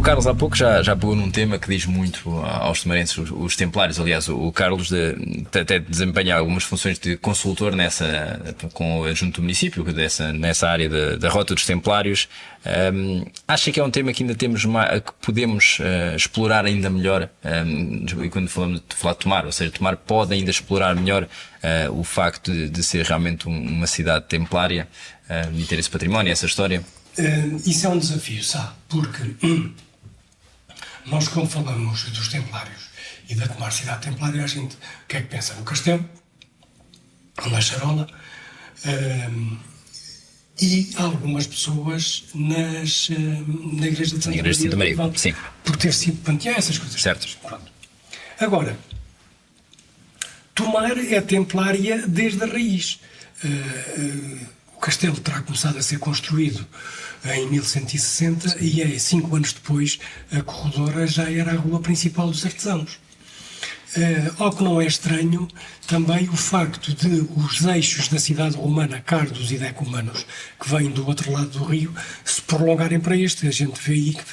Carlos há pouco já pegou num tema que diz muito aos tomarenses, os templários. Aliás, o Carlos até desempenha algumas funções de consultor junto do município, nessa área da Rota dos Templários. Acha que é um tema que ainda temos que podemos explorar ainda melhor? E quando falamos de falar de Tomar, ou seja, Tomar pode ainda explorar melhor o facto de ser realmente uma cidade templária e ter esse património, essa história? Isso é um desafio, sabe? Porque nós, quando falamos dos Templários e da Tomar cidade templária, a gente o que é que pensa? No castelo, na charola, e algumas pessoas na igreja de Santa Maria, sim, por ter sido panteão, essas coisas. Certo. Pronto. Agora, Tomar é templária desde a raiz. O castelo terá começado a ser construído em 1160 e 5 anos depois a corredora já era a rua principal dos artesãos. Ao que não é estranho também o facto de os eixos da cidade romana, Cardos e Decumanos, que vêm do outro lado do rio, se prolongarem para este. A gente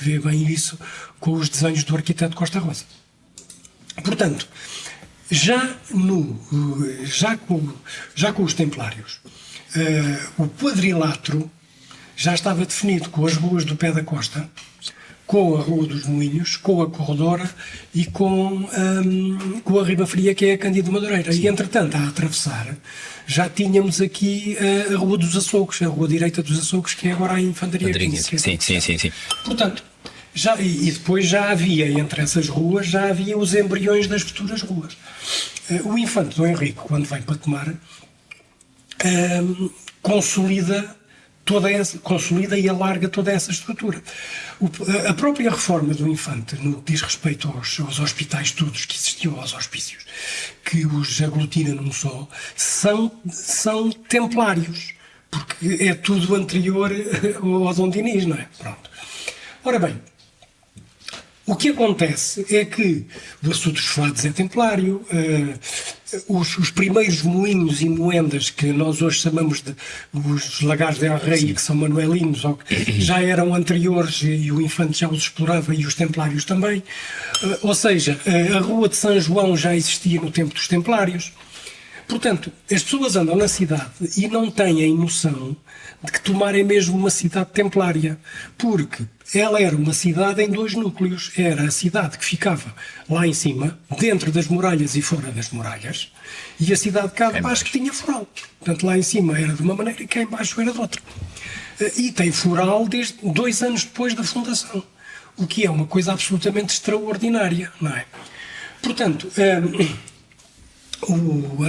vê bem isso com os desenhos do arquiteto Costa Rosa. Portanto, já com os Templários, o quadrilátero já estava definido com as ruas do pé da costa, com a Rua dos Moinhos, com a Corredora e com a Riba Fria, que é a Cândido Madureira. E, entretanto, a atravessar, já tínhamos aqui a Rua dos Açougues, a Rua Direita dos Açougues, que é agora a Infantaria 15. Sim. Portanto, depois já havia, entre essas ruas, já havia os embriões das futuras ruas. O infante Dom Henrique, quando vem para Tomar, consolida e alarga toda essa estrutura. A própria reforma do infante, no que diz respeito aos hospitais todos que existiam, aos hospícios, que os aglutina num só, são templários, porque é tudo anterior ao Dom Dinis, não é? Pronto. Ora bem, o que acontece é que o Açude dos Fados é templário, os primeiros moinhos e moendas que nós hoje chamamos de os lagares de El Rei, que são manuelinos, já eram anteriores e o infante já os explorava e os templários também. Ou seja, a Rua de São João já existia no tempo dos templários. Portanto, as pessoas andam na cidade e não têm noção de que Tomar é mesmo uma cidade templária, porque ela era uma cidade em 2 núcleos. Era a cidade que ficava lá em cima, dentro das muralhas e fora das muralhas, e a cidade cá de baixo que tinha foral. Portanto, lá em cima era de uma maneira e cá em baixo era de outra. E tem foral desde 2 anos depois da fundação, o que é uma coisa absolutamente extraordinária, não é? Portanto,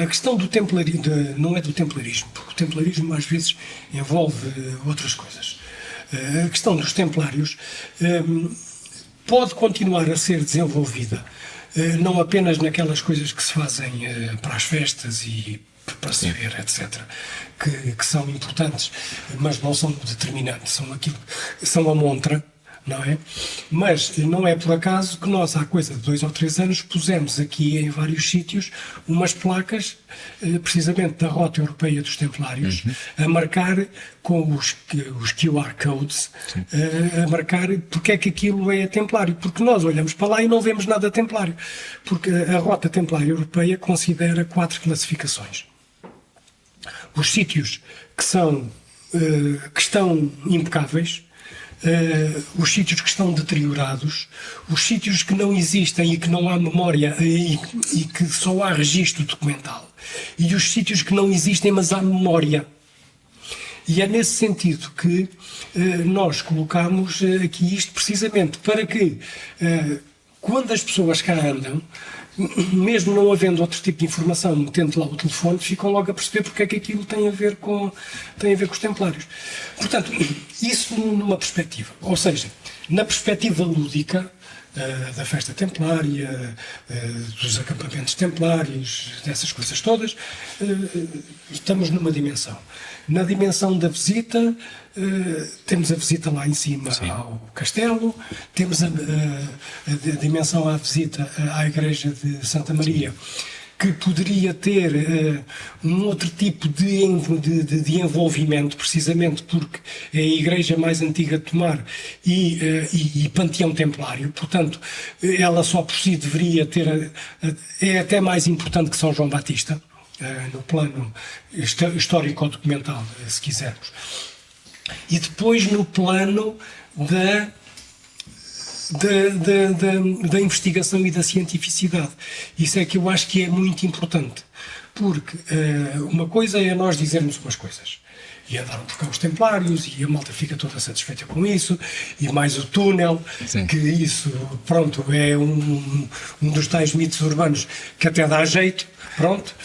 a questão do templarismo, não é do templarismo, porque o templarismo às vezes envolve outras coisas. A questão dos templários pode continuar a ser desenvolvida, não apenas naquelas coisas que se fazem para as festas e para se ver, etc., que são importantes, mas não são determinantes, são a montra, não é? Mas não é por acaso que nós, há coisa de 2 ou 3 anos, pusemos aqui em vários sítios umas placas, precisamente da Rota Europeia dos Templários, a marcar com os QR Codes, a marcar porque é que aquilo é templário. Porque nós olhamos para lá e não vemos nada templário. Porque a Rota Templária Europeia considera 4 classificações. Os sítios que estão impecáveis, os sítios que estão deteriorados, os sítios que não existem e que não há memória e que só há registro documental, e os sítios que não existem mas há memória. E é nesse sentido que nós colocamos aqui isto precisamente para que quando as pessoas cá andam, mesmo não havendo outro tipo de informação, metendo lá o telefone, ficam logo a perceber porque é que aquilo tem a ver com os templários. Portanto, isso numa perspectiva. Ou seja, na perspectiva lúdica, da festa templária, dos acampamentos templários, dessas coisas todas, estamos numa dimensão. Na dimensão da visita, temos a visita lá em cima ao castelo, temos a dimensão à visita à igreja de Santa Maria, que poderia ter um outro tipo de envolvimento, precisamente porque é a igreja mais antiga de Tomar e panteão templário, portanto, ela só por si deveria ter, é até mais importante que São João Batista, no plano histórico-documental, se quisermos. E depois no plano da investigação e da cientificidade. Isso é que eu acho que é muito importante, porque uma coisa é nós dizermos umas coisas, e andaram por cá os templários, e a malta fica toda satisfeita com isso, e mais o túnel, sim, que isso, pronto, é um dos tais mitos urbanos que até dá jeito, pronto.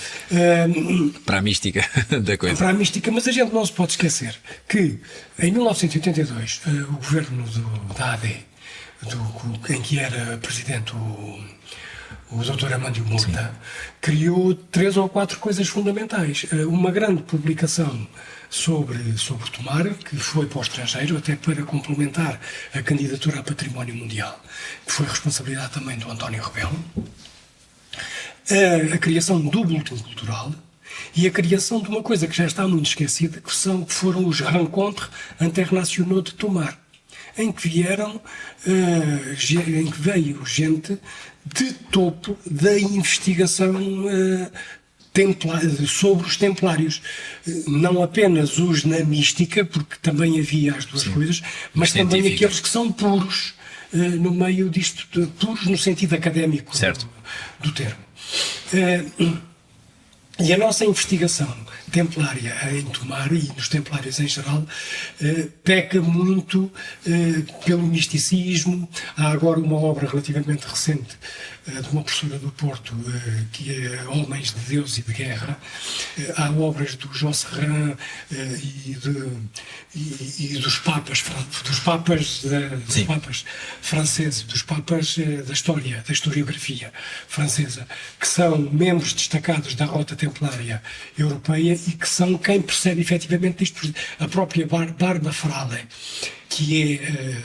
Para a mística da coisa. Para a mística, mas a gente não se pode esquecer que em 1982 o governo da AD, em que era presidente o Dr. Amândio Murta, criou 3 ou 4 coisas fundamentais. Uma grande publicação sobre Tomar, que foi para o estrangeiro, até para complementar a candidatura a Património Mundial, que foi responsabilidade também do António Rebelo. A criação do Boletim Cultural e a criação de uma coisa que já está muito esquecida, que foram os Rencontres Internationaux de Tomar, em que veio gente de topo da investigação sobre os templários. Não apenas os na mística, porque também havia as duas, sim, coisas, mas também aqueles que são puros no meio disto, puros no sentido académico, certo, do termo. E a nossa investigação templária em Tomar e nos templários em geral peca muito pelo misticismo. Há agora uma obra relativamente recente de uma professora do Porto, que é Homens de Deus e de Guerra. Há obras do João Serran e dos papas franceses, dos papas da história, da historiografia francesa, que são membros destacados da rota templária europeia e que são quem percebe efetivamente isto. A própria Bárbara Frale, que é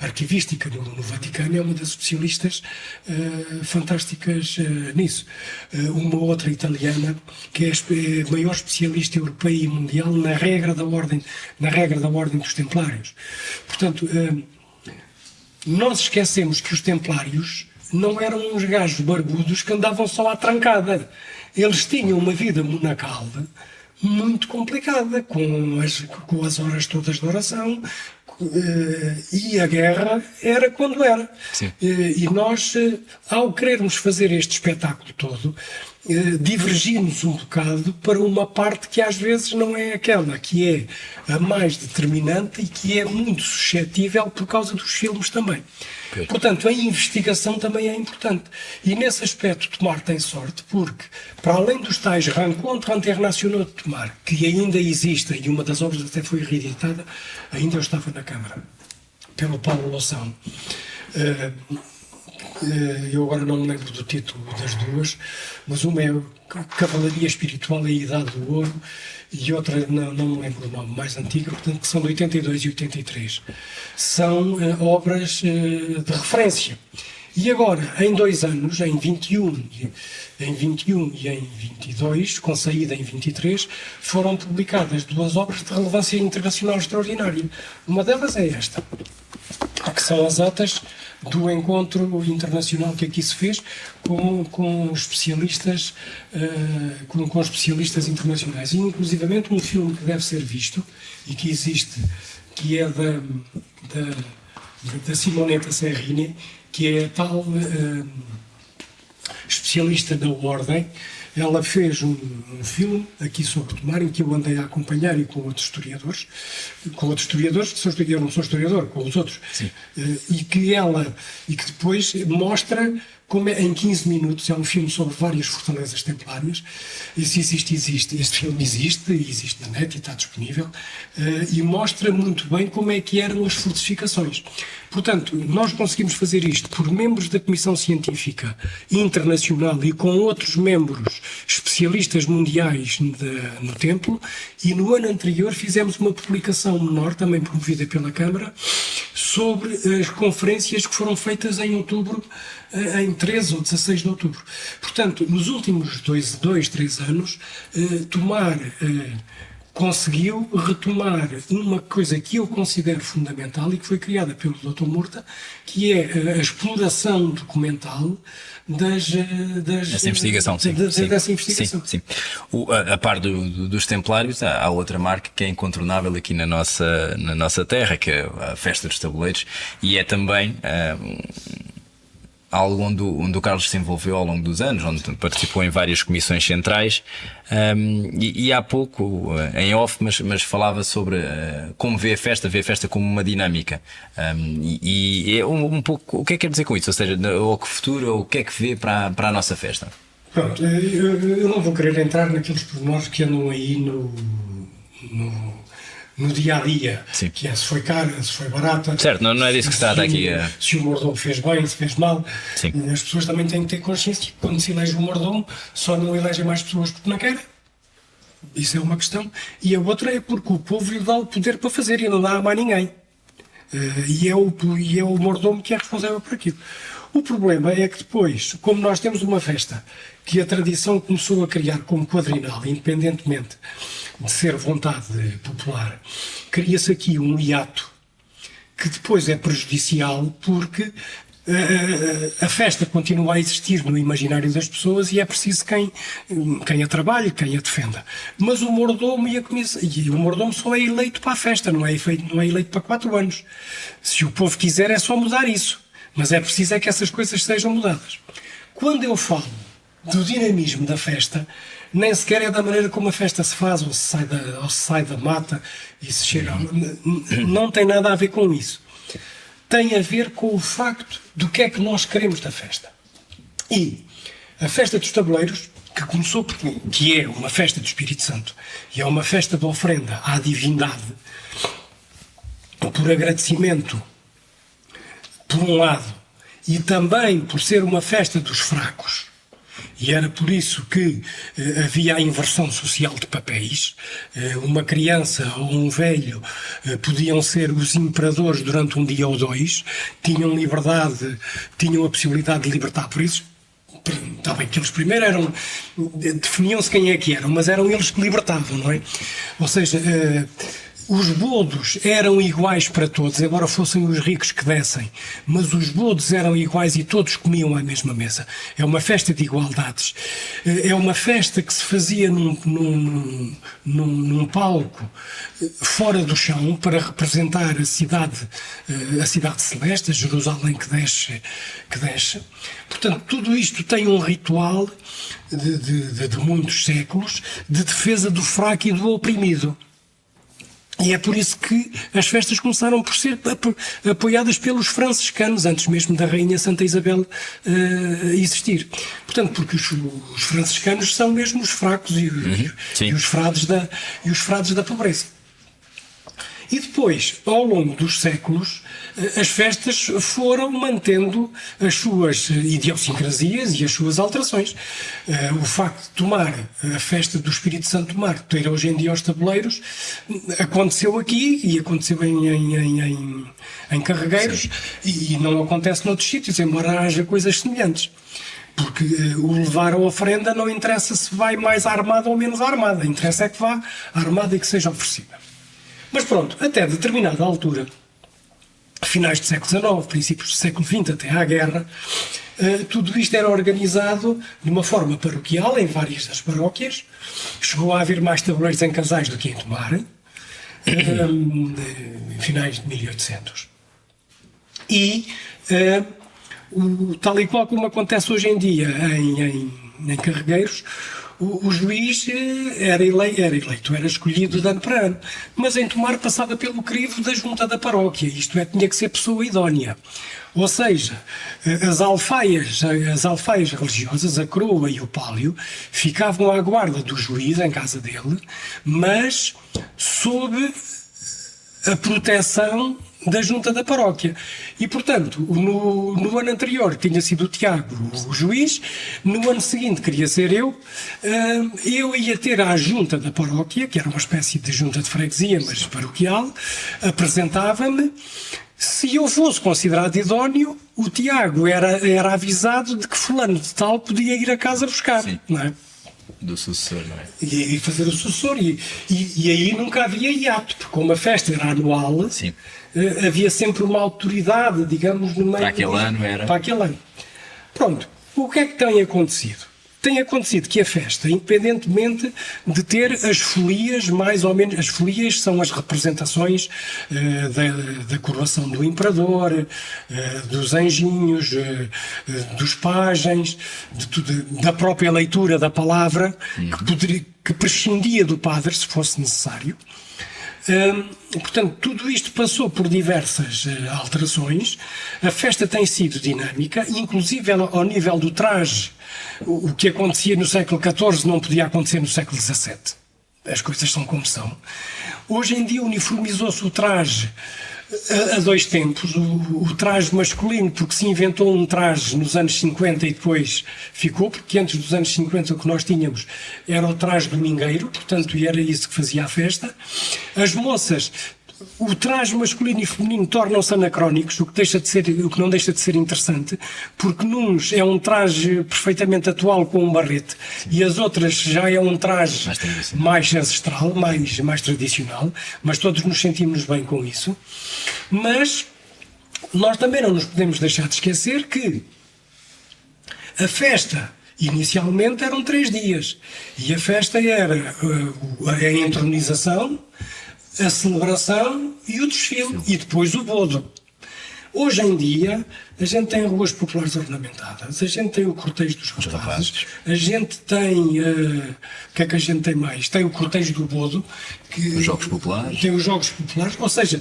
arquivística no Vaticano, é uma das especialistas fantásticas nisso. Uma outra italiana, que é a maior especialista europeia e mundial na regra da ordem dos templários. Portanto, nós esquecemos que os templários não eram uns gajos barbudos que andavam só à trancada. Eles tinham uma vida monacal muito complicada, com as horas todas de oração, e a guerra era quando era. E nós, ao querermos fazer este espetáculo todo, divergimos um bocado para uma parte que às vezes não é aquela, que é a mais determinante e que é muito suscetível por causa dos filmes também. Portanto, a investigação também é importante. E nesse aspecto Tomar tem sorte, porque, para além dos tais Rencontres Internationaux de Tomar, que ainda existem, e uma das obras até foi reeditada, ainda eu estava na Câmara, pelo Paulo Loção. Eu agora não me lembro do título das duas, mas uma é Cavalaria Espiritual e a Idade do Ouro, e outra, não me lembro o nome, mais antiga, portanto, que são de 82 e 83. São obras de referência. E agora, em 2 anos, em 21 e em 22, com saída em 23, foram publicadas 2 obras de relevância internacional extraordinária. Uma delas é esta, que são as atas do encontro internacional que aqui se fez com especialistas internacionais, e inclusivamente um filme que deve ser visto e que existe, que é da Simonetta Serrini, que é a tal especialista da Ordem. Ela fez um filme aqui sobre Tomar, em que eu andei a acompanhar, e com outros historiadores, que eu não sou historiador, com os outros, e que depois mostra como em 15 minutos, é um filme sobre várias fortalezas templárias, e se existe, este filme existe na net e está disponível, e mostra muito bem como é que eram as fortificações. Portanto, nós conseguimos fazer isto por membros da Comissão Científica Internacional e com outros membros especialistas mundiais no templo, e no ano anterior fizemos uma publicação menor, também promovida pela Câmara, sobre as conferências que foram feitas em outubro em 13 ou 16 de outubro. Portanto, nos últimos 3 anos, conseguiu retomar uma coisa que eu considero fundamental e que foi criada pelo Dr. Murta, que é a exploração documental dessa investigação. Sim, dessa investigação. Sim. A par dos Templários, há outra marca que é incontornável aqui na nossa terra, que é a Festa dos Tabuleiros, e é também algo onde o Carlos se envolveu ao longo dos anos, onde participou em várias comissões centrais, e há pouco, em off, mas falava sobre como vê a festa como uma dinâmica, e é um pouco, o que é que quer dizer com isso? Ou seja, ou que futuro, ou o que é que vê para a nossa festa? Pronto, eu não vou querer entrar naqueles pormenores que andam aí no dia-a-dia, que é se foi cara, se foi barata. Certo, não é disso que se trata aqui. Se o mordomo fez bem, se fez mal. Sim. As pessoas também têm que ter consciência que quando se elege o mordomo, só não elegem mais pessoas porque não querem. Isso é uma questão. E a outra é porque o povo lhe dá o poder para fazer e não dá a mais ninguém. E é o mordomo que é responsável por aquilo. O problema é que depois, como nós temos uma festa que a tradição começou a criar como quadrinal, independentemente de ser vontade popular, cria-se aqui um hiato que depois é prejudicial porque a festa continua a existir no imaginário das pessoas e é preciso quem a trabalhe, quem a defenda. Mas o mordomo e o mordomo só é eleito para a festa, não é eleito para 4 anos. Se o povo quiser é só mudar isso. Mas é preciso que essas coisas sejam mudadas. Quando eu falo do dinamismo da festa, nem sequer é da maneira como a festa se faz, ou se sai da mata e se chega. Não tem nada a ver com isso. Tem a ver com o facto do que é que nós queremos da festa. E a Festa dos Tabuleiros, que é uma festa do Espírito Santo, e é uma festa de ofrenda à divindade, por agradecimento, por um lado, e também por ser uma festa dos fracos, e era por isso que havia a inversão social de papéis. Uma criança ou um velho podiam ser os imperadores durante um dia ou 2, tinham liberdade, tinham a possibilidade de libertar por isso. Está bem que eles primeiro definiam-se quem é que eram, mas eram eles que libertavam, não é? Ou seja, os bodos eram iguais para todos, embora fossem os ricos que dessem, mas os bodos eram iguais e todos comiam à mesma mesa. É uma festa de igualdades. É uma festa que se fazia num palco fora do chão para representar a cidade celeste, a Jerusalém que desce. Portanto, tudo isto tem um ritual de muitos séculos de defesa do fraco e do oprimido. E é por isso que as festas começaram por ser apoiadas pelos franciscanos, antes mesmo da Rainha Santa Isabel existir. Portanto, porque os franciscanos são mesmo os fracos e os frades da pobreza. E depois, ao longo dos séculos, as festas foram mantendo as suas idiosincrasias e as suas alterações. O facto de tomar a festa do Espírito Santo do Mar, ter hoje em dia os tabuleiros, aconteceu aqui e aconteceu em Carregueiros e não acontece noutros sítios, embora haja coisas semelhantes. Porque o levar a ofrenda não interessa se vai mais armada ou menos armada, interessa é que vá armada e que seja oferecida. Mas pronto, até determinada altura, finais do século XIX, princípios do século XX, até à guerra, tudo isto era organizado de uma forma paroquial, em várias das paróquias. Chegou a haver mais tabuleiros em Casais do que em Tomar, finais de 1800. E, tal e qual como acontece hoje em dia em Carregueiros, o juiz era escolhido de ano para ano, mas em Tomar passava pelo crivo da junta da paróquia, isto é, tinha que ser pessoa idónea. Ou seja, as alfaias religiosas, a coroa e o pálio, ficavam à guarda do juiz em casa dele, mas sob a proteção da junta da paróquia. E, portanto, no ano anterior tinha sido o Tiago o juiz, no ano seguinte queria ser eu ia ter à junta da paróquia, que era uma espécie de junta de freguesia, mas paroquial, apresentava-me. Se eu fosse considerado idóneo, o Tiago era avisado de que fulano de tal podia ir a casa buscar, Sim. não é? Do sucessor, não é? E fazer o sucessor. E aí nunca havia hiato, porque como a festa era anual, Sim. havia sempre uma autoridade, digamos, no meio. Para aquele ano era. Para aquele ano. Pronto. O que é que tem acontecido? Tem acontecido que a festa, independentemente de ter as folias, mais ou menos, as folias são as representações da coroação do imperador, dos anjinhos, dos pajens, da própria leitura da palavra, que prescindia do padre, se fosse necessário. Portanto, tudo isto passou por diversas alterações. A festa tem sido dinâmica, inclusive ao nível do traje. O que acontecia no século XIV não podia acontecer no século XVII. As coisas são como são. Hoje em dia uniformizou-se o traje a dois tempos. O traje masculino, porque se inventou um traje nos anos 50 e depois ficou, porque antes dos anos 50 o que nós tínhamos era o traje domingueiro, portanto era isso que fazia a festa. As moças, o traje masculino e feminino tornam-se anacrónicos, o que não deixa de ser interessante, porque nuns é um traje perfeitamente atual com um barrete, e as outras já é um traje mais ancestral, mais tradicional, mas todos nos sentimos bem com isso. Mas nós também não nos podemos deixar de esquecer que a festa inicialmente eram 3 dias, e a festa era a entronização, a celebração e o desfile, e depois o bodo. Hoje em dia, a gente tem ruas populares ornamentadas, a gente tem o cortejo dos rapazes, a gente tem... o que é que a gente tem mais? Tem o cortejo do bodo. Os Jogos Populares. Tem os Jogos Populares, ou seja,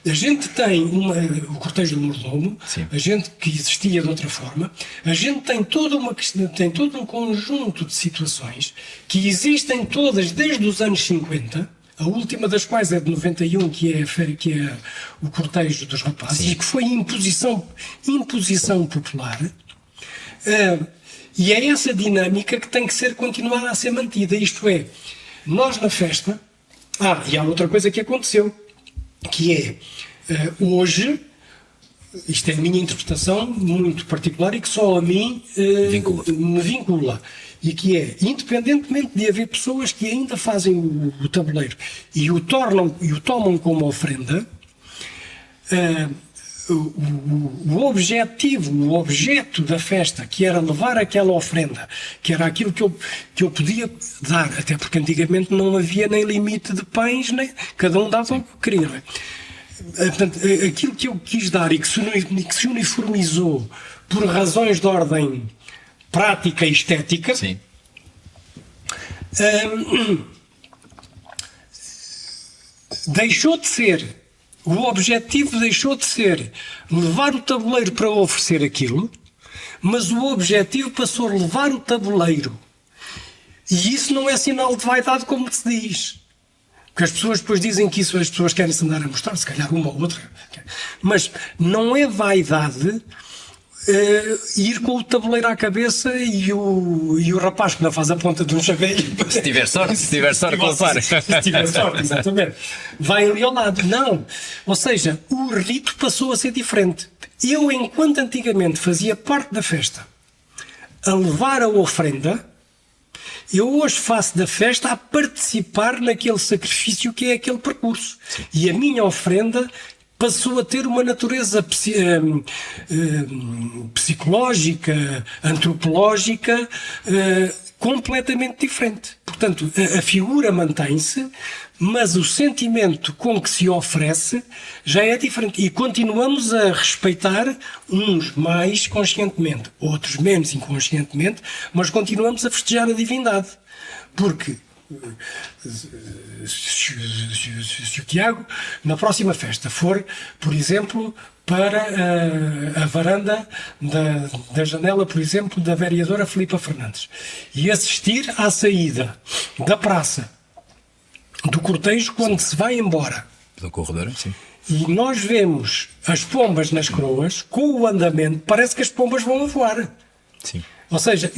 a gente tem o cortejo do mordomo, Sim. a gente que existia de outra forma, a gente tem todo um conjunto de situações que existem todas desde os anos 50, a última das quais é de 91, que é o cortejo dos rapazes, e que foi imposição popular. E é essa dinâmica que tem que ser continuada a ser mantida. Isto é, nós na festa... e há outra coisa que aconteceu, que é, hoje, isto é a minha interpretação muito particular e que só a mim me vincula, e que é, independentemente de haver pessoas que ainda fazem o tabuleiro e o tomam como ofrenda, o objeto da festa, que era levar aquela ofrenda, que era aquilo que eu podia dar, até porque antigamente não havia nem limite de pães, nem, cada um dava o que queria, não é? Portanto, aquilo que eu quis dar e que se uniformizou por razões de ordem prática e estética, Sim. Deixou de ser, o objetivo deixou de ser levar o tabuleiro para oferecer aquilo, mas o objetivo passou a levar o tabuleiro. E isso não é sinal de vaidade, como se diz. Porque as pessoas depois dizem que isso as pessoas querem se andar a mostrar, se calhar uma ou outra. Mas não é vaidade ir com o tabuleiro à cabeça e o rapaz que não faz a ponta de um chaveiro. Se tiver sorte, colpar. Se tiver sorte, exatamente. Vai ali ao lado. Não. Ou seja, o rito passou a ser diferente. Eu, enquanto antigamente fazia parte da festa a levar a ofrenda, eu hoje faço da festa a participar naquele sacrifício que é aquele percurso. Sim. E a minha ofrenda passou a ter uma natureza psicológica, antropológica, completamente diferente. Portanto, a figura mantém-se, mas o sentimento com que se oferece já é diferente. E continuamos a respeitar uns mais conscientemente, outros menos inconscientemente, mas continuamos a festejar a divindade. Porque se o Tiago, na próxima festa, for, por exemplo, para a varanda da janela, por exemplo, da vereadora Filipa Fernandes, e assistir à saída da praça do cortejo quando se vai embora, do corredor, sim. E nós vemos as pombas nas coroas, com o andamento, parece que as pombas vão a voar. Sim. Ou seja,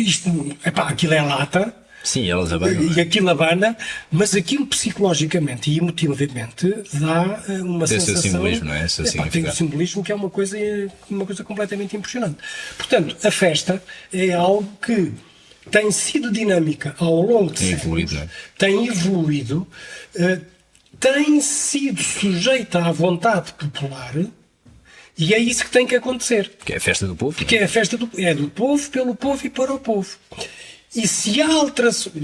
aquilo é lata, Sim, elas abanam. E aquilo abana, mas aquilo psicologicamente e emotivamente dá uma Tem sensação... seu simbolismo, não é? Esse Tem um significado. simbolismo que é uma coisa completamente impressionante. Portanto, a festa é algo que tem sido dinâmica ao longo de Tem séculos, evoluído, não é? tem evoluído, tem sido sujeita à vontade popular, e é isso que tem que acontecer. Que é a festa do povo. Que é a festa do povo, pelo povo e para o povo. E se há alterações,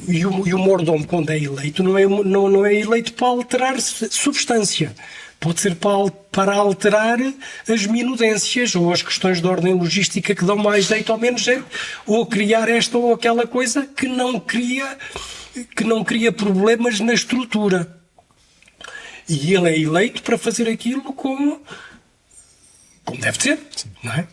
e o mordomo, quando é eleito, não é eleito para alterar substância. Pode ser para alterar as minudências ou as questões de ordem logística que dão mais jeito ou menos jeito, ou criar esta ou aquela coisa que não cria problemas na estrutura. E ele é eleito para fazer aquilo como deve ser, não é?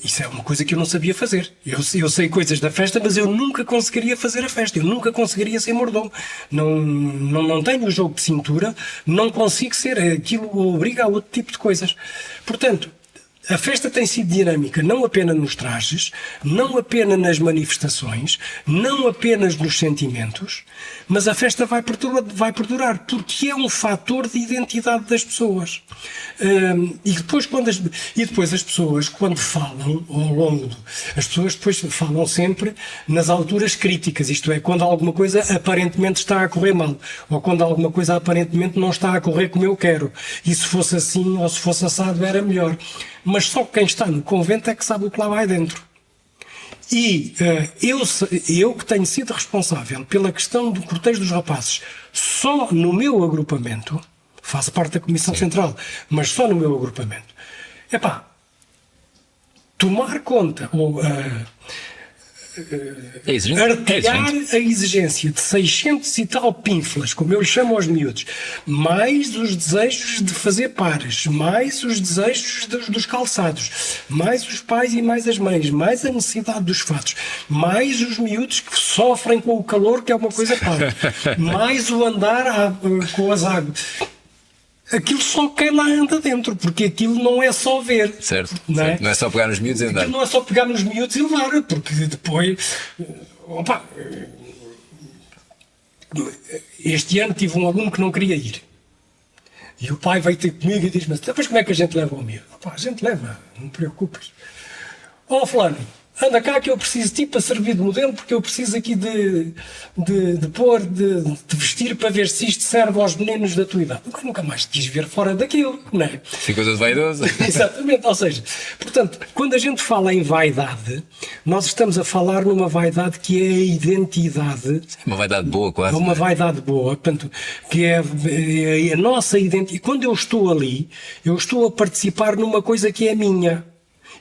Isso é uma coisa que eu não sabia fazer. Eu sei coisas da festa, mas eu nunca conseguiria fazer a festa. Eu nunca conseguiria ser mordomo. Não tenho o jogo de cintura, não consigo ser. Aquilo obriga a outro tipo de coisas. Portanto, a festa tem sido dinâmica não apenas nos trajes, não apenas nas manifestações, não apenas nos sentimentos, mas a festa vai perdurar porque é um fator de identidade das pessoas. E depois as pessoas, quando falam ao longo as pessoas depois falam sempre nas alturas críticas, isto é, quando alguma coisa aparentemente está a correr mal, ou quando alguma coisa aparentemente não está a correr como eu quero, e se fosse assim ou se fosse assado era melhor. Mas só quem está no convento é que sabe o que lá vai dentro. E eu que tenho sido responsável pela questão do cortejo dos rapazes, só no meu agrupamento, faço parte da Comissão Central, mas só no meu agrupamento, tomar conta ou artilhar a exigência de 600 e tal pínfilas, como eu lhe chamo aos miúdos, mais os desejos de fazer pares, mais os desejos dos calçados, mais os pais e mais as mães, mais a necessidade dos fatos, mais os miúdos que sofrem com o calor, que é uma coisa para, mais o andar com as águas. Aquilo só quem lá anda dentro, porque aquilo não é só ver. Certo. Não é, não é só pegar nos miúdos e andar. Aquilo não é só pegar nos miúdos e levar, porque depois... este ano tive um aluno que não queria ir. E o pai veio ter comigo e diz-me: depois como é que a gente leva o miúdo? A gente leva, não te preocupes. Fulano, anda cá que eu preciso de ti para servir de modelo, porque eu preciso aqui de vestir para ver se isto serve aos meninos da tua idade. Nunca mais te quis ver fora daquilo, não é? Fica coisa vaidosa. Exatamente, ou seja, portanto, quando a gente fala em vaidade, nós estamos a falar numa vaidade que é a identidade. Uma vaidade boa, quase. É uma vaidade boa, portanto, que é a nossa identidade. Quando eu estou ali, eu estou a participar numa coisa que é minha.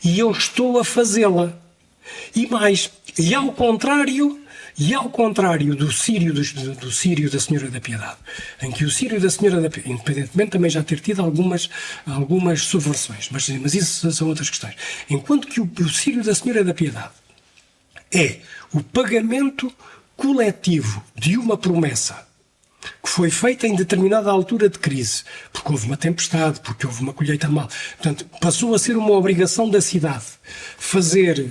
E eu estou a fazê-la. E mais, e ao contrário do Círio da Senhora da Piedade, em que o Círio da Senhora da Piedade, independentemente também já ter tido algumas subversões, mas isso são outras questões. Enquanto que o Círio da Senhora da Piedade é o pagamento coletivo de uma promessa que foi feita em determinada altura de crise, porque houve uma tempestade, porque houve uma colheita mal. Portanto, passou a ser uma obrigação da cidade fazer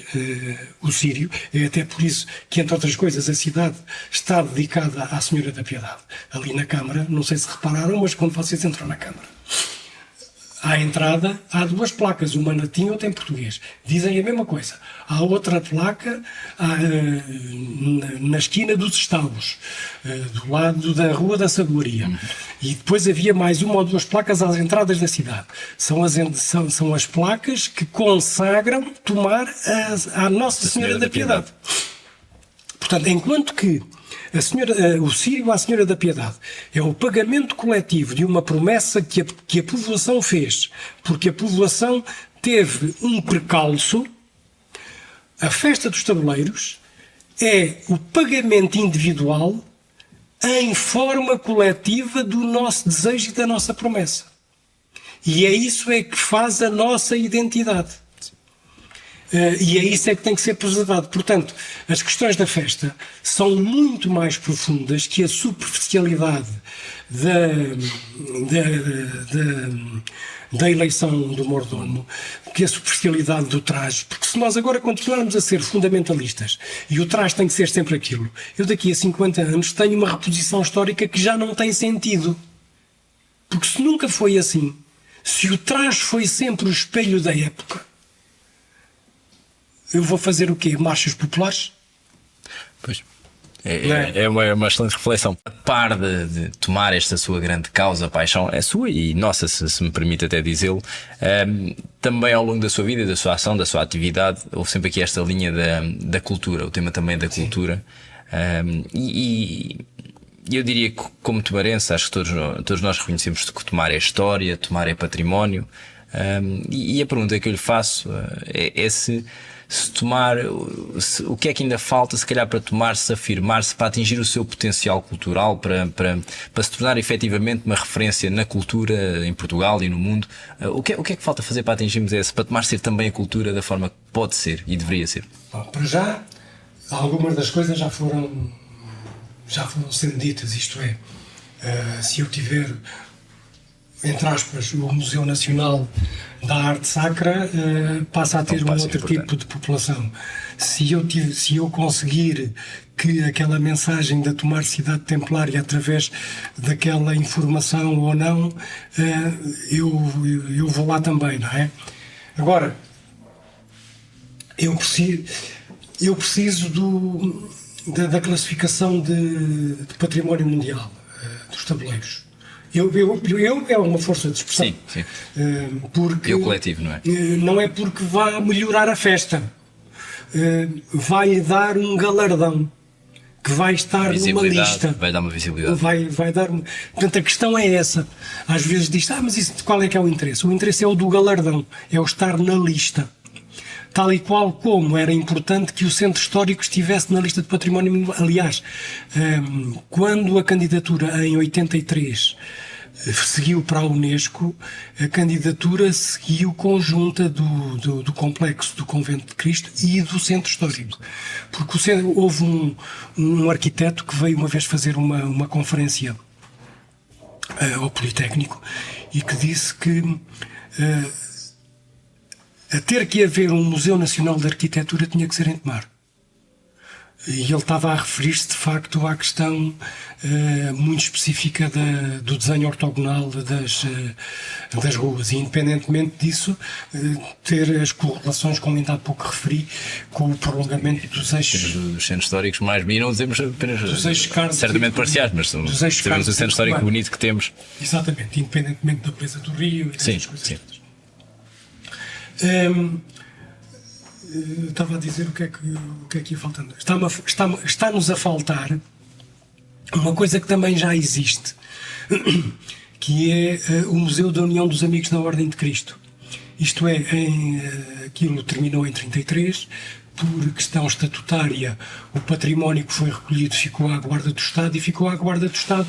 o Círio. É até por isso que, entre outras coisas, a cidade está dedicada à Senhora da Piedade. Ali na Câmara, não sei se repararam, mas quando vocês entram na Câmara, à entrada há duas placas, uma em latim e outra em português. Dizem a mesma coisa. Há outra placa na esquina dos estábulos, do lado da Rua da Saboaria. E depois havia mais uma ou duas placas às entradas da cidade. São as placas que consagram tomar a Nossa Senhora da Piedade. Portanto, enquanto que o Círio à Senhora da Piedade é o pagamento coletivo de uma promessa que a povoação fez, porque a povoação teve um precalço, a festa dos tabuleiros é o pagamento individual em forma coletiva do nosso desejo e da nossa promessa. E é isso que faz a nossa identidade. E é isso é que tem que ser preservado. Portanto, as questões da festa são muito mais profundas que a superficialidade da eleição do mordomo, que a superficialidade do traje. Porque se nós agora continuarmos a ser fundamentalistas e o traje tem que ser sempre aquilo, eu daqui a 50 anos tenho uma reposição histórica que já não tem sentido. Porque se nunca foi assim, se o traje foi sempre o espelho da época, eu vou fazer o quê? Marchas populares? Pois. É uma excelente reflexão. A par de tomar esta sua grande causa, paixão, é sua e nossa, se me permite até dizê-lo, também ao longo da sua vida, da sua ação, da sua atividade, houve sempre aqui esta linha da cultura, o tema também da cultura. E eu diria que, como tomarense, acho que todos nós reconhecemos que Tomar é história, Tomar é património. E a pergunta que eu lhe faço é se Tomar, o que é que ainda falta, se calhar, para Tomar se afirmar-se, para atingir o seu potencial cultural, para se tornar efetivamente uma referência na cultura em Portugal e no mundo. O que é que falta fazer para atingirmos esse, para Tomar ser também a cultura da forma que pode ser e deveria ser? Bom, para já, algumas das coisas já foram sendo ditas, isto é, se eu tiver, entre aspas, o Museu Nacional da Arte Sacra, passa a ter um outro tipo de população. Se eu conseguir que aquela mensagem da Tomar cidade templária, através daquela informação ou não, eu vou lá também, não é? Agora, eu preciso da classificação de património mundial dos tabuleiros. É uma força de expressão. Sim, sim. Porque é o coletivo, não é? Não é porque vá melhorar a festa. Vai-lhe dar um galardão que vai estar numa lista. Vai dar uma visibilidade. Vai dar uma... Portanto, a questão é essa. Às vezes diz, mas isso, qual é que é o interesse? O interesse é o do galardão, é o estar na lista. Tal e qual como era importante que o centro histórico estivesse na lista de património. Aliás, quando a candidatura em 83 seguiu para a Unesco, a candidatura seguiu conjunta do complexo do Convento de Cristo e do centro histórico. Porque houve um arquiteto que veio uma vez fazer uma conferência ao Politécnico e que disse que a ter que haver um Museu Nacional de Arquitetura tinha que ser em Tomar. E ele estava a referir-se de facto à questão muito específica do desenho ortogonal das ruas, e independentemente disso, ter as correlações, como ainda há pouco referi, com o prolongamento dos eixos. Dos centros históricos mais, e não dizemos apenas dos eixos carnes, certamente parciais, mas sabemos o centro histórico bonito que temos. Exatamente, independentemente da beleza do Rio e dessas coisas. Sim. Estava a dizer o que é que ia faltando. Está-nos a faltar uma coisa que também já existe, que é o Museu da União dos Amigos da Ordem de Cristo. Isto é, aquilo terminou em 33, por questão estatutária, o património que foi recolhido ficou à guarda do Estado, e ficou à guarda do Estado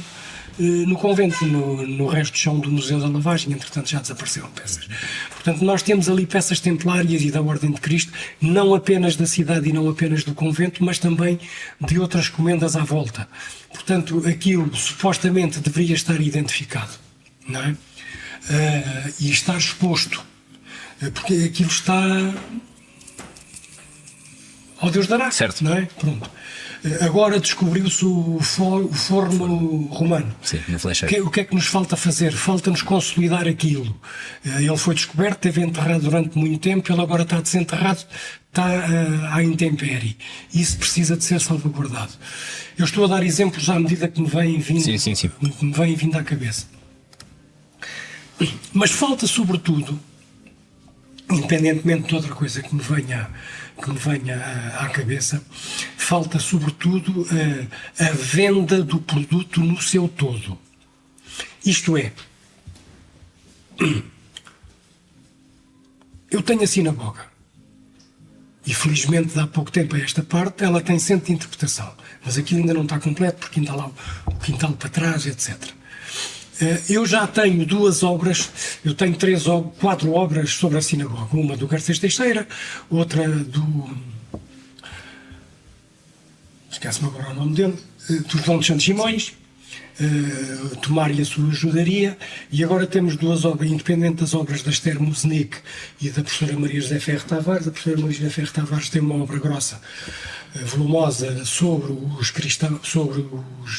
no convento, no resto do chão do Museu da Lavagem. Entretanto já desapareceram peças. Portanto, nós temos ali peças templárias e da Ordem de Cristo, não apenas da cidade e não apenas do convento, mas também de outras comendas à volta. Portanto, aquilo supostamente deveria estar identificado, não é? E estar exposto, porque aquilo está ao Deus dará, certo, não é? Pronto. Agora descobriu-se o forno romano. Sim, no flecheiro. O que é que nos falta fazer? Falta-nos consolidar aquilo. Ele foi descoberto, esteve enterrado durante muito tempo, ele agora está desenterrado, está à intempérie. Isso precisa de ser salvaguardado. Eu estou a dar exemplos à medida que me vêm vindo, sim. me vêm vindo à cabeça. Mas falta, sobretudo, independentemente de outra coisa que me venha à cabeça, falta sobretudo a venda do produto no seu todo. Isto é, eu tenho a sinagoga e felizmente há pouco tempo a esta parte ela tem centro de interpretação, mas aquilo ainda não está completo porque ainda há lá o quintal para trás, etc. Eu já tenho 2 obras, eu tenho 4 obras sobre a sinagoga. Uma do Garcês Teixeira, outra do... esquece-me agora o nome dele, do João de Santos Simões, Tomar e a sua Judaria, e agora temos 2 obras, independente das obras da Esther Musnick e da professora Maria José Ferro Tavares. A professora Maria José Ferro Tavares tem uma obra grossa, volumosa, sobre os cristãos, sobre os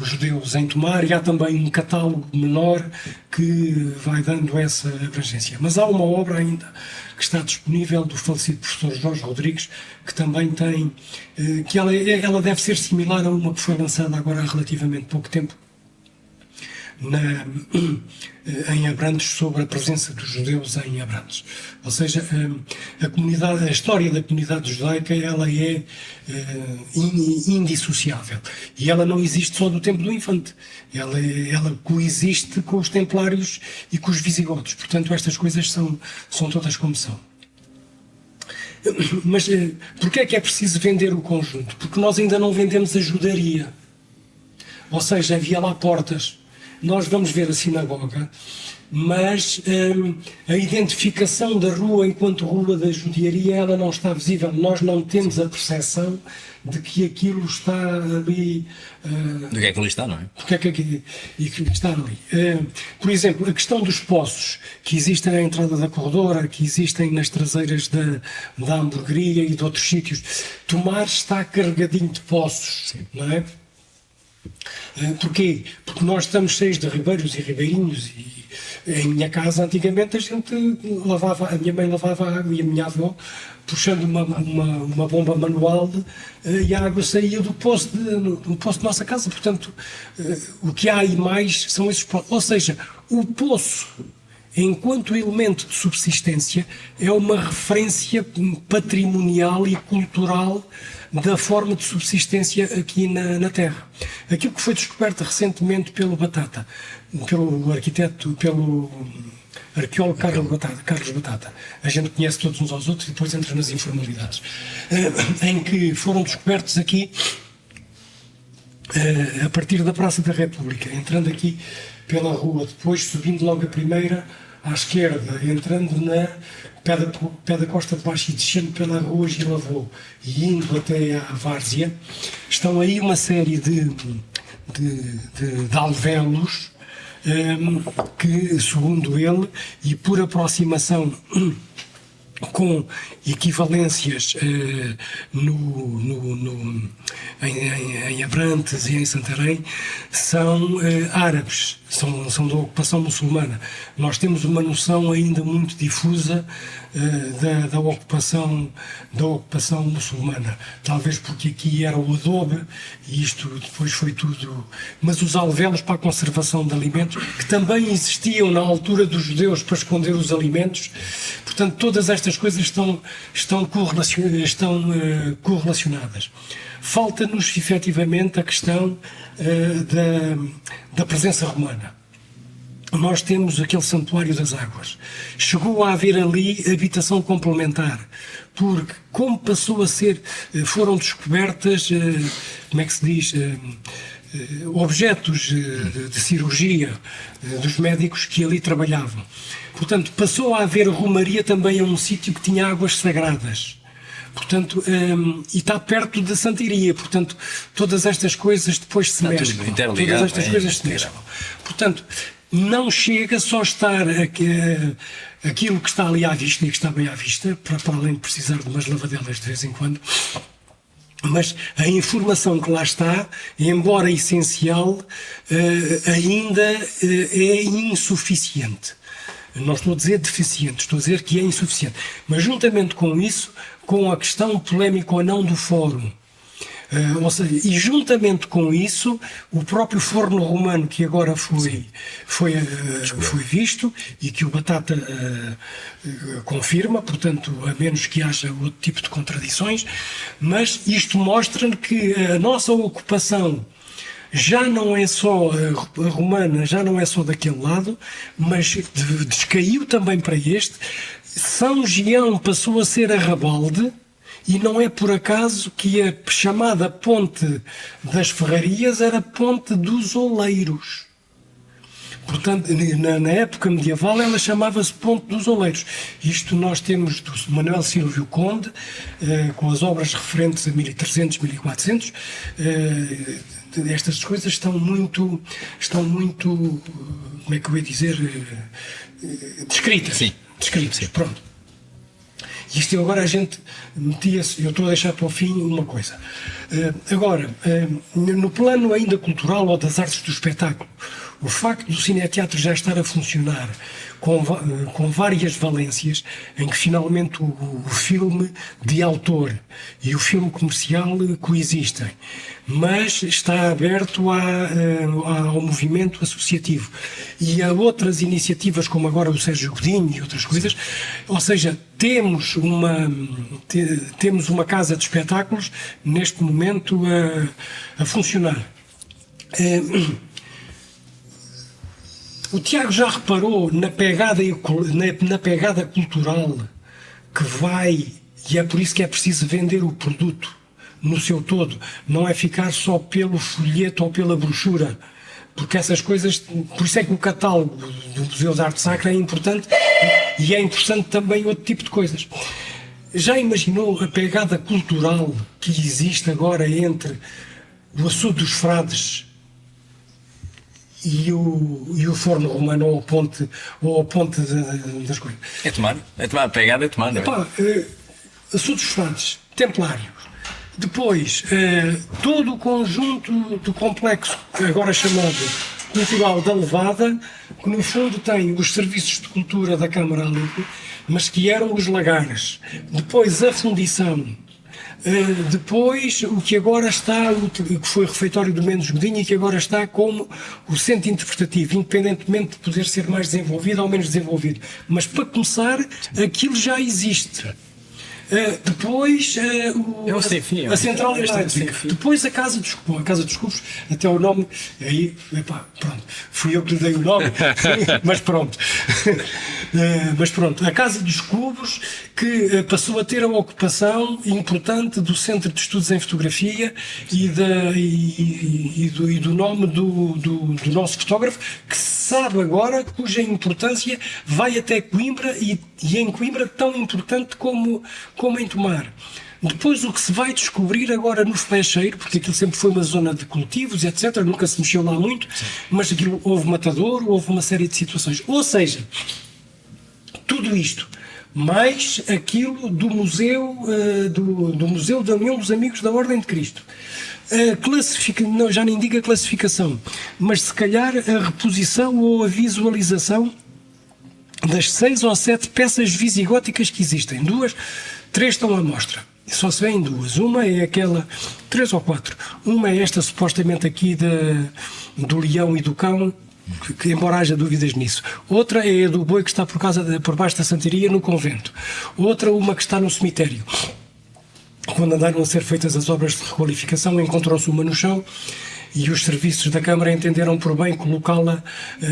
judeus em Tomar, e há também um catálogo menor que vai dando essa abrangência. Mas há uma obra ainda que está disponível do falecido professor Jorge Rodrigues, que também tem, que ela deve ser similar a uma que foi lançada agora há relativamente pouco tempo, em Abrantes, sobre a presença dos judeus em Abrantes. Ou seja, a história da comunidade judaica, ela é indissociável. E ela não existe só do tempo do Infante. Ela coexiste com os templários e com os visigodos. Portanto, estas coisas são todas como são. Mas porquê é que é preciso vender o conjunto? Porque nós ainda não vendemos a judaria. Ou seja, havia lá portas. Nós vamos ver a sinagoga, mas a identificação da rua enquanto rua da judiaria, ela não está visível. Nós não temos a percepção de que aquilo está ali... Do que é que ali está, não é? Porque é que está ali. Por exemplo, a questão dos poços que existem na entrada da corredora, que existem nas traseiras da hamburgueria e de outros sítios. Tomar está carregadinho de poços, sim, não é? Porquê? Porque nós estamos cheios de ribeiros e ribeirinhos, e em minha casa antigamente a minha mãe lavava água e a minha avó puxando uma bomba manual, e a água saía do poço de nossa casa. Portanto, o que há aí mais são esses poços. Ou seja, o poço, enquanto elemento de subsistência, é uma referência patrimonial e cultural da forma de subsistência aqui na Terra. Aquilo que foi descoberto recentemente pelo arqueólogo Carlos Batata. A gente conhece todos uns aos outros e depois entra nas informalidades. Em que foram descobertos aqui, a partir da Praça da República, entrando aqui pela rua, depois subindo logo a primeira, à esquerda, entrando na pé da Costa de Baixo e descendo pela rua Gilavô e indo até à Várzea, estão aí uma série de alvéolos que, segundo ele, e por aproximação com equivalências em Abrantes e em Santarém, são árabes, são da ocupação muçulmana. Nós temos uma noção ainda muito difusa da ocupação muçulmana, talvez porque aqui era o adobe e isto depois foi tudo, mas os alvéolos para a conservação de alimentos, que também existiam na altura dos judeus para esconder os alimentos. Portanto, todas estas coisas estão correlacionadas. Falta-nos, efetivamente, a questão da presença romana. Nós temos aquele santuário das águas. Chegou a haver ali habitação complementar, porque como passou a ser, foram descobertas, como é que se diz, objetos de cirurgia dos médicos que ali trabalhavam. Portanto, passou a haver romaria também a um sítio que tinha águas sagradas. Portanto, e está perto de Santiria. Portanto, todas estas coisas depois se mesclam. Todas estas coisas se mesclam. Portanto, não chega só estar aquilo que está ali à vista e que está bem à vista, para além de precisar de umas lavadelas de vez em quando, mas a informação que lá está, embora essencial, ainda é insuficiente. Não estou a dizer deficiente, estou a dizer que é insuficiente. Mas juntamente com isso, com a questão polémica ou não do fórum, ou seja, e juntamente com isso, o próprio forno romano que agora foi visto e que o Batata confirma, portanto, a menos que haja outro tipo de contradições, mas isto mostra que a nossa ocupação já não é só a romana, já não é só daquele lado, mas descaiu também para este. São Gião passou a ser Arrabalde, e não é por acaso que a chamada Ponte das Ferrarias era Ponte dos Oleiros. Portanto, na época medieval ela chamava-se Ponte dos Oleiros. Isto nós temos do Manuel Silvio Conde, com as obras referentes a 1300, 1400. Estas coisas estão muito, como é que eu ia dizer, descritas. Sim. Descritas, pronto. Isto agora a gente metia-se, eu estou a deixar para o fim uma coisa. Agora, no plano ainda cultural ou das artes do espetáculo, o facto do cineteatro já estar a funcionar com várias valências, em que finalmente o filme de autor e o filme comercial coexistem, mas está aberto ao movimento associativo e a outras iniciativas, como agora o Sérgio Godinho e outras coisas. Ou seja, temos uma casa de espetáculos neste momento a funcionar. O Tiago já reparou na pegada cultural que vai, e é por isso que é preciso vender o produto no seu todo, não é ficar só pelo folheto ou pela brochura, porque essas coisas, por isso é que o catálogo do Museu de Arte Sacra é importante, e é importante também outro tipo de coisas. Já imaginou a pegada cultural que existe agora entre o Açude dos Frades e o Forno Romano, ou a ponte das coisas? É tomar, a pegada é tomar, não é? Açude dos Frades, Templários. Depois, todo o conjunto do complexo, agora chamado Cultural da Levada, que no fundo tem os serviços de cultura da Câmara Alegre, mas que eram os lagares. Depois a fundição. Depois o que agora está, que foi o refeitório do Mendes Godinho e que agora está como o centro interpretativo, independentemente de poder ser mais desenvolvido ou menos desenvolvido. Mas para começar, aquilo já existe. Depois a Central Elétrica, depois a Casa dos Cubos, até o nome, aí, pronto, fui eu que lhe dei o nome, mas pronto. Mas pronto, a Casa dos Cubos, que passou a ter a ocupação importante do Centro de Estudos em Fotografia e do nome do nosso fotógrafo, que se sabe agora cuja importância vai até Coimbra e em Coimbra tão importante como em Tomar. Depois o que se vai descobrir agora no Flecheiro, porque aquilo sempre foi uma zona de cultivos, etc., nunca se mexeu lá muito, mas aquilo houve matador, houve uma série de situações. Ou seja, tudo isto, mais aquilo do Museu da União dos Amigos da Ordem de Cristo. Não, já nem digo a classificação, mas se calhar a reposição ou a visualização das 6 ou 7 peças visigóticas que existem. 3 estão à mostra. Só se vêem 2. Uma é aquela, 3 ou 4. Uma é esta supostamente aqui do leão e do cão, que embora haja dúvidas nisso. Outra é a do boi que está por baixo da santaria no convento. Outra, uma que está no cemitério. Quando andaram a ser feitas as obras de requalificação, encontrou-se uma no chão e os serviços da Câmara entenderam por bem colocá-la,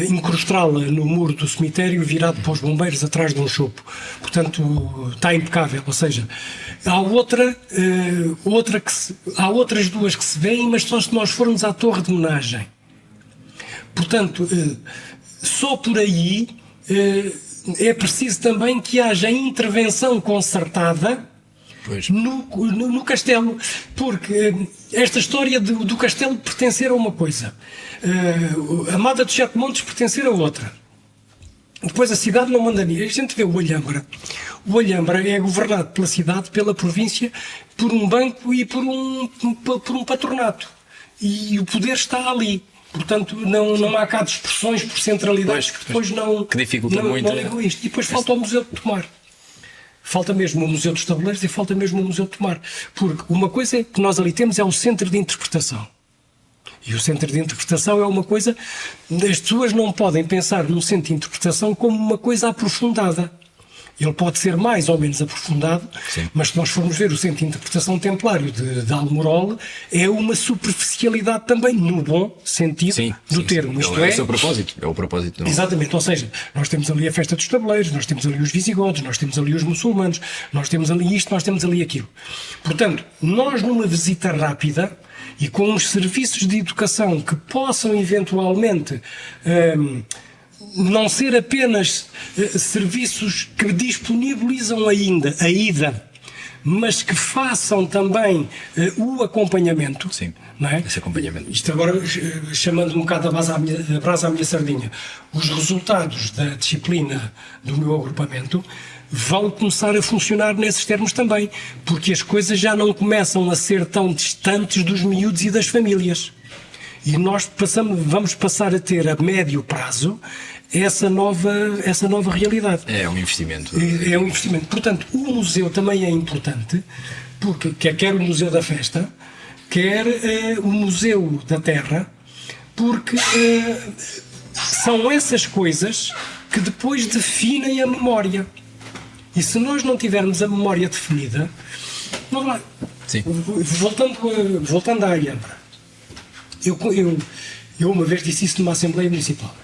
incrustá-la no muro do cemitério, virado para os bombeiros atrás de um chopo. Portanto, está impecável. Ou seja, há outras 2 que se veem, mas só se nós formos à torre de homenagem. Portanto, só por aí é preciso também que haja intervenção concertada no castelo, porque esta história do castelo pertencer a uma coisa, a Mata dos Sete Montes pertencer a outra, depois a cidade não manda ninguém. A gente vê o Olhambra. O Olhambra é governado pela cidade, pela província, por um banco e por um patronato, e o poder está ali. Portanto, não há cá dispersões por centralidades que depois não ligam isto. E depois falta o Museu de Tomar. Falta mesmo o Museu dos Tabuleiros e falta mesmo o Museu de Tomar. Porque uma coisa que nós ali temos é o centro de interpretação. E o centro de interpretação é uma coisa... As pessoas não podem pensar num centro de interpretação como uma coisa aprofundada. Ele pode ser mais ou menos aprofundado, sim, mas se nós formos ver o Centro de Interpretação Templário de Almorol, é uma superficialidade também, no bom sentido do termo. É o seu propósito. É o propósito. Exatamente, ou seja, nós temos ali a Festa dos Tabuleiros, nós temos ali os visigodos, nós temos ali os muçulmanos, nós temos ali isto, nós temos ali aquilo. Portanto, nós numa visita rápida, e com os serviços de educação que possam eventualmente não ser apenas serviços que disponibilizam ainda a ida, mas que façam também o acompanhamento. Sim, não é? esse acompanhamento. Isto agora, chamando um bocado a brasa à minha sardinha, os resultados da disciplina do meu agrupamento vão começar a funcionar nesses termos também, porque as coisas já não começam a ser tão distantes dos miúdos e das famílias. E nós vamos passar a ter a médio prazo essa nova realidade. É um investimento. É um investimento. Portanto, o museu também é importante, porque quer o Museu da Festa, quer o Museu da Terra, porque são essas coisas que depois definem a memória. E se nós não tivermos a memória definida, não vai. Sim. Voltando à Alhambra, eu uma vez disse isso numa Assembleia Municipal.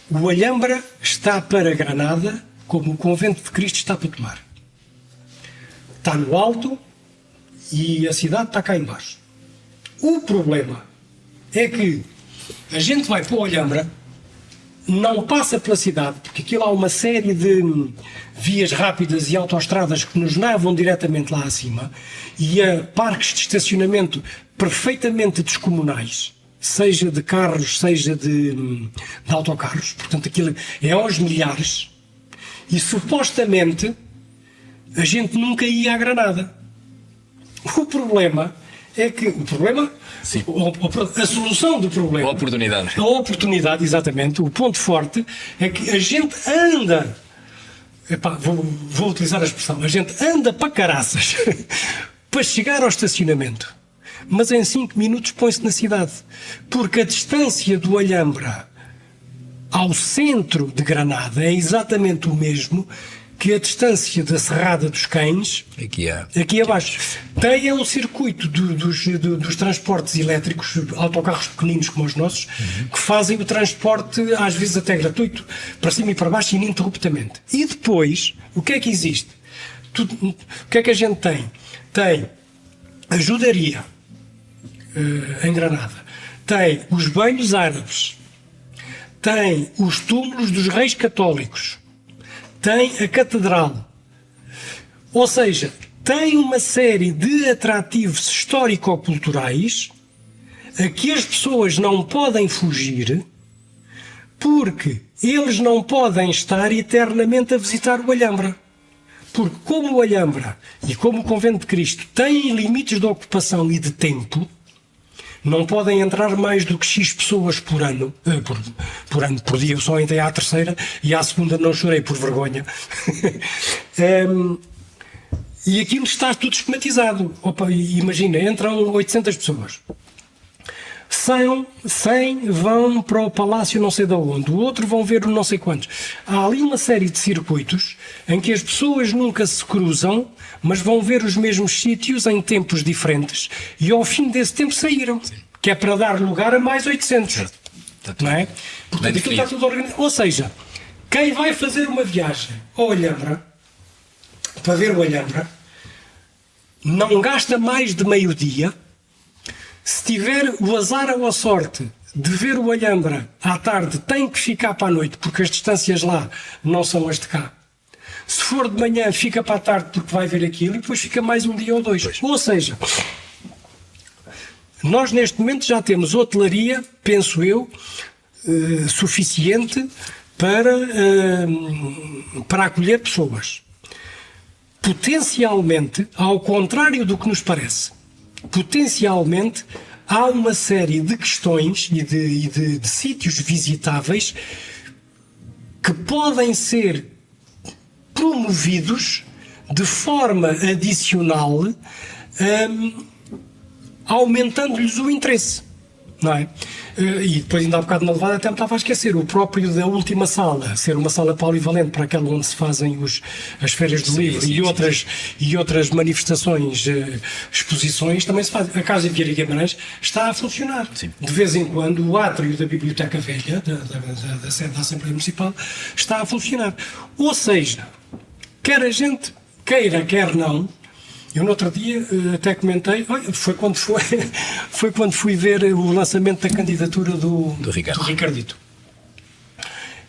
O Alhambra está para Granada como o Convento de Cristo está para Tomar. Está no alto e a cidade está cá embaixo. O problema é que a gente vai para o Alhambra, não passa pela cidade, porque aquilo há uma série de vias rápidas e autoestradas que nos levam diretamente lá acima, e há parques de estacionamento perfeitamente descomunais, seja de carros, seja de autocarros. Portanto, aquilo é aos milhares, e supostamente a gente nunca ia a Granada. O problema é que a solução do problema, a oportunidade, exatamente, o ponto forte é que a gente anda, vou utilizar a expressão, a gente anda para caraças para chegar ao estacionamento, mas em 5 minutos põe-se na cidade, porque a distância do Alhambra ao centro de Granada é exatamente o mesmo que a distância da Serrada dos Cães, aqui abaixo. Tem um circuito dos transportes elétricos, autocarros pequeninos como os nossos, que fazem o transporte, às vezes até gratuito, para cima e para baixo, ininterruptamente. E depois, o que é que existe? O que é que a gente tem? Tem a judaria em Granada, tem os banhos árabes, tem os túmulos dos reis católicos, tem a catedral, ou seja, tem uma série de atrativos histórico-culturais a que as pessoas não podem fugir, porque eles não podem estar eternamente a visitar o Alhambra. Porque como o Alhambra e como o Convento de Cristo têm limites de ocupação e de tempo, não podem entrar mais do que X pessoas por ano. Por dia. Eu só entrei à terceira e à segunda não chorei por vergonha. E aquilo está tudo esquematizado. Imagina, entram 800 pessoas. 100 vão para o palácio não sei de onde, o outro vão ver o não sei quantos. Há ali uma série de circuitos em que as pessoas nunca se cruzam, mas vão ver os mesmos sítios em tempos diferentes e ao fim desse tempo saíram. Sim. Que é para dar lugar a mais 800. Certo. Não é? Portanto, aquilo está tudo organizado. Ou seja, quem vai fazer uma viagem ao Alhambra, para ver o Alhambra, não gasta mais de meio-dia. Se tiver o azar ou a sorte de ver o Alhambra à tarde, tem que ficar para a noite, porque as distâncias lá não são as de cá. Se for de manhã, fica para a tarde porque vai ver aquilo e depois fica mais um dia ou dois. Ou seja, nós neste momento já temos hotelaria, penso eu, suficiente para acolher pessoas. Potencialmente, ao contrário do que nos parece, potencialmente há uma série de questões e de sítios visitáveis que podem ser promovidos de forma adicional, aumentando-lhes o interesse, não é? E depois ainda há bocado na levada até me estava a esquecer o próprio da última sala, ser uma sala polivalente para aquela onde se fazem as feiras do livro e outras manifestações, exposições, também se faz. A Casa de Vieira Guimarães está a funcionar. Sim. De vez em quando o átrio da Biblioteca Velha, da sede da Assembleia Municipal, está a funcionar. Ou seja, quer a gente queira, quer não, Eu no outro dia até comentei, olha, foi quando foi quando fui ver o lançamento da candidatura do Ricardito.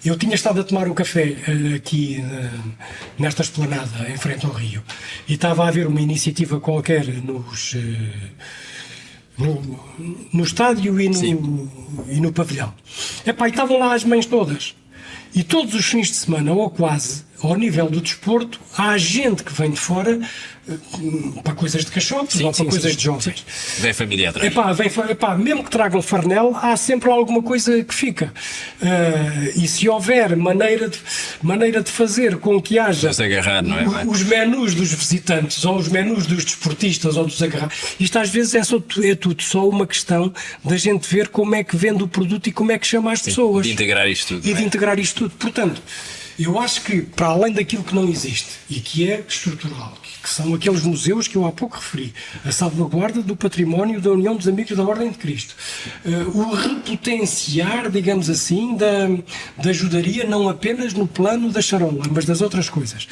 Eu tinha estado a tomar um café aqui nesta esplanada, em frente ao Rio, e estava a haver uma iniciativa qualquer no estádio e no pavilhão. Epá, e estavam lá as mães todas. E todos os fins de semana, ou quase, ao nível do desporto, há gente que vem de fora para coisas de caixotes ou para coisas de jovens. Vem família atrás. Epá, mesmo que tragam farnel, há sempre alguma coisa que fica. E se houver maneira de fazer com que haja agarrar, não é? Os menus dos visitantes ou os menus dos desportistas ou dos agarrados, isto às vezes é tudo só uma questão da gente ver como é que vende o produto e como é que chama as pessoas. De integrar isto tudo. E de integrar isto tudo. Portanto, eu acho que, para além daquilo que não existe e que é estrutural, que são aqueles museus que eu há pouco referi, a salvaguarda do património da União dos Amigos da Ordem de Cristo, o repotenciar, digamos assim, da ajudaria não apenas no plano da charola, mas das outras coisas.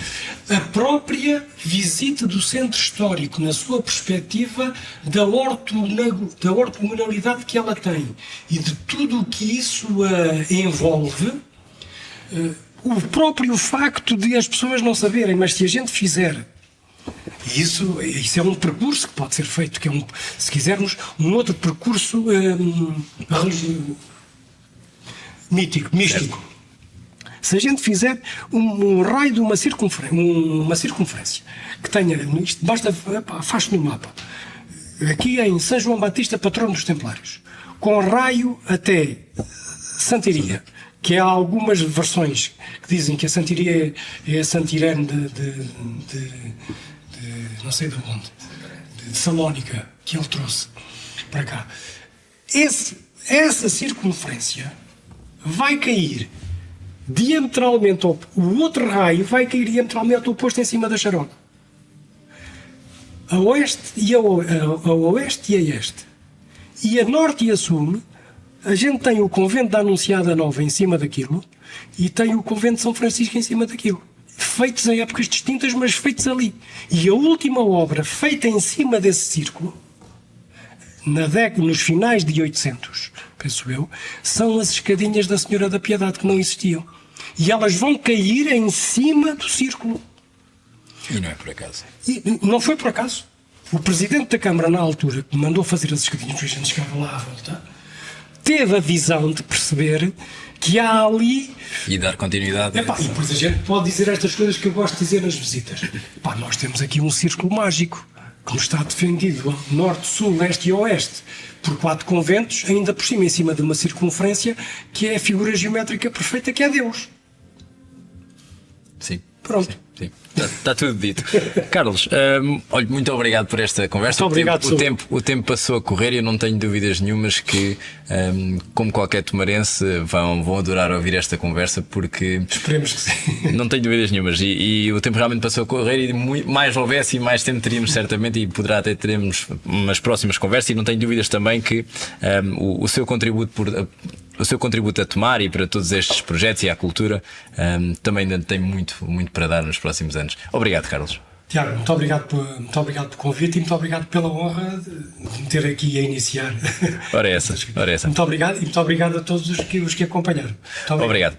A própria visita do centro histórico, na sua perspectiva da ortogonalidade que ela tem e de tudo o que isso envolve, o próprio facto de as pessoas não saberem, mas se a gente fizer, e isso é um percurso que pode ser feito, que é se quisermos, um outro percurso místico. Se a gente fizer um raio de uma circunferência que tenha, isto basta, faz-se no mapa, aqui em São João Batista, patrono dos Templários, com raio até Santiria, que há algumas versões que dizem que a Santiria é a Santirene de não sei de onde, de Salónica, que ele trouxe para cá. Essa circunferência vai cair diametralmente, o outro raio vai cair diametralmente oposto em cima da charola. A oeste e a este. E a norte e a sul, a gente tem o convento da Anunciada Nova em cima daquilo e tem o convento de São Francisco em cima daquilo. Feitos em épocas distintas, mas feitos ali. E a última obra feita em cima desse círculo, nos finais de 800, penso eu, são as escadinhas da Senhora da Piedade, que não existiam. E elas vão cair em cima do círculo. E não é por acaso. E não foi por acaso. O presidente da Câmara, na altura, que mandou fazer as escadinhas, porque a gente chegava lá à volta, teve a visão de perceber que há ali... E dar continuidade. E depois a gente pode dizer estas coisas que eu gosto de dizer nas visitas. Nós temos aqui um círculo mágico que nos está defendido a norte, sul, leste e oeste por 4 conventos, ainda por cima, em cima de uma circunferência que é a figura geométrica perfeita, que é Deus. Sim. Pronto. Sim. Está tudo dito. Carlos, olha, muito obrigado por esta conversa. Muito obrigado, o tempo passou a correr e eu não tenho dúvidas nenhumas que, como qualquer tomarense, vão adorar ouvir esta conversa, porque... Esperemos que sim. Não tenho dúvidas nenhumas. E o tempo realmente passou a correr e mais houvesse e mais tempo teríamos certamente, e poderá até teremos umas próximas conversas, e não tenho dúvidas também que o seu contributo a tomar e para todos estes projetos e à cultura também ainda tem muito para dar nos próximos anos. Obrigado, Carlos. Tiago, muito obrigado pelo convite e muito obrigado pela honra de me ter aqui a iniciar. Ora essa. Muito obrigado e muito obrigado a todos os que acompanharam. Muito obrigado.